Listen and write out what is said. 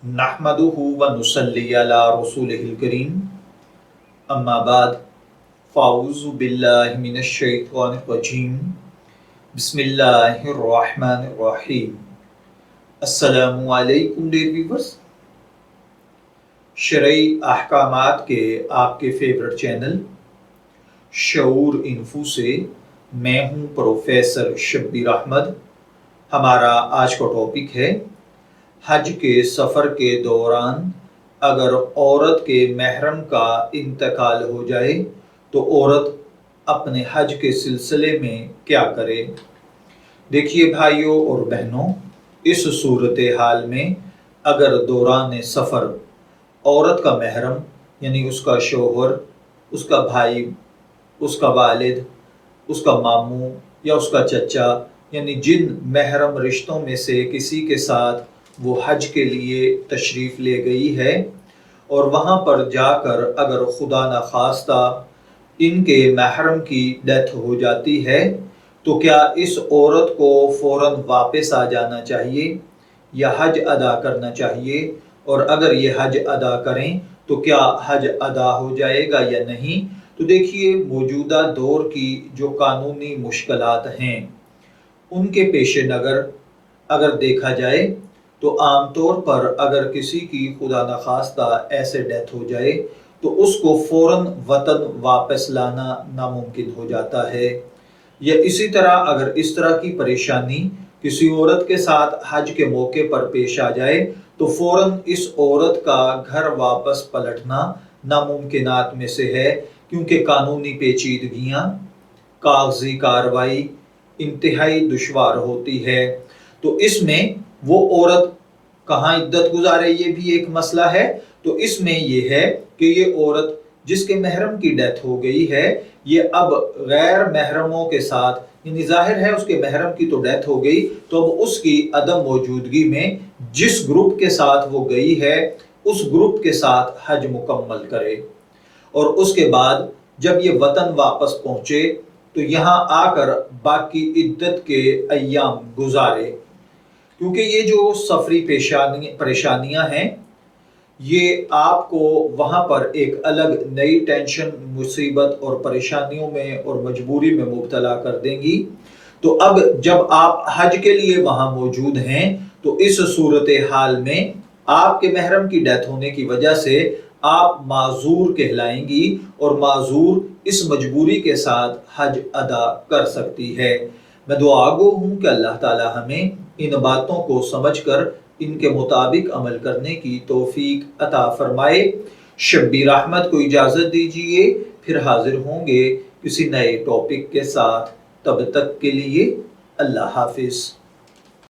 नहमदुहु व नुसल्ली अला रसूलिहिल करीम अम्मा बाद फ़ाऊज़ु बिल्लाहि मिनश शैतानिर रजीम बिस्मिल्लाहिर रहमानिर रहीम। अस्सलामु अलैकुम डियर व्यूअर्स, शरई अहकामात के आपके फेवरेट चैनल शऊर इन्फो से मैं हूँ प्रोफेसर शब्बीर अहमद। हमारा आज का टॉपिक है हज के सफ़र के दौरान अगर औरत के महरम का इंतकाल हो जाए तो औरत अपने हज के सिलसिले में क्या करे। देखिए भाइयों और बहनों, इस सूरत हाल में अगर दौरान सफ़र औरत का महरम यानी उसका शोहर, उसका भाई, उसका वालिद, उसका मामू या उसका चचा यानी जिन महरम रिश्तों में से किसी के साथ वो हज के लिए तशरीफ़ ले गई है और वहाँ पर जाकर अगर खुदा न खास्ता इनके महरम की डेथ हो जाती है तो क्या इस औरत को फ़ौरन वापस आ जाना चाहिए या हज अदा करना चाहिए, और अगर ये हज अदा करें तो क्या हज अदा हो जाएगा या नहीं। तो देखिए, मौजूदा दौर की जो कानूनी मुश्किलात हैं उनके पेश नज़र अगर देखा जाए तो आमतौर पर अगर किसी की खुदा न खास्ता ऐसे डेथ हो जाए तो उसको फ़ौरन वतन वापस लाना नामुमकिन हो जाता है। या इसी तरह अगर इस तरह की परेशानी किसी औरत के साथ हज के मौके पर पेश आ जाए तो फ़ौरन इस औरत का घर वापस पलटना नामुमकिनात में से है, क्योंकि कानूनी पेचीदगियाँ, कागजी कार्रवाई इंतहाई दुश्वार होती है। तो इसमें वो औरत कहाँ इद्दत गुजारे ये भी एक मसला है। तो इसमें ये है कि ये औरत जिसके महरम की डेथ हो गई है ये अब गैर महरमों के साथ, यानी जाहिर है उसके महरम की तो डेथ हो गई, तो अब उसकी अदम मौजूदगी में जिस ग्रुप के साथ वो गई है उस ग्रुप के साथ हज मुकम्मल करे और उसके बाद जब ये वतन वापस पहुँचे तो यहाँ आकर बाकी इद्दत के अय्याम गुजारे। क्योंकि ये जो सफरी परेशानियां हैं ये आपको वहाँ पर एक अलग नई टेंशन, मुसीबत और परेशानियों में और मजबूरी में मुब्तला कर देंगी। तो अब जब आप हज के लिए वहाँ मौजूद हैं तो इस सूरत हाल में आपके महरम की डेथ होने की वजह से आप माजूर कहलाएंगी और माजूर इस मजबूरी के साथ हज अदा कर सकती है। मैं दुआगो हूँ कि अल्लाह ताला हमें इन बातों को समझकर इनके मुताबिक अमल करने की तौफीक अता फरमाए। शब्बीर अहमद को इजाज़त दीजिए, फिर हाजिर होंगे किसी नए टॉपिक के साथ। तब तक के लिए अल्लाह हाफिज़।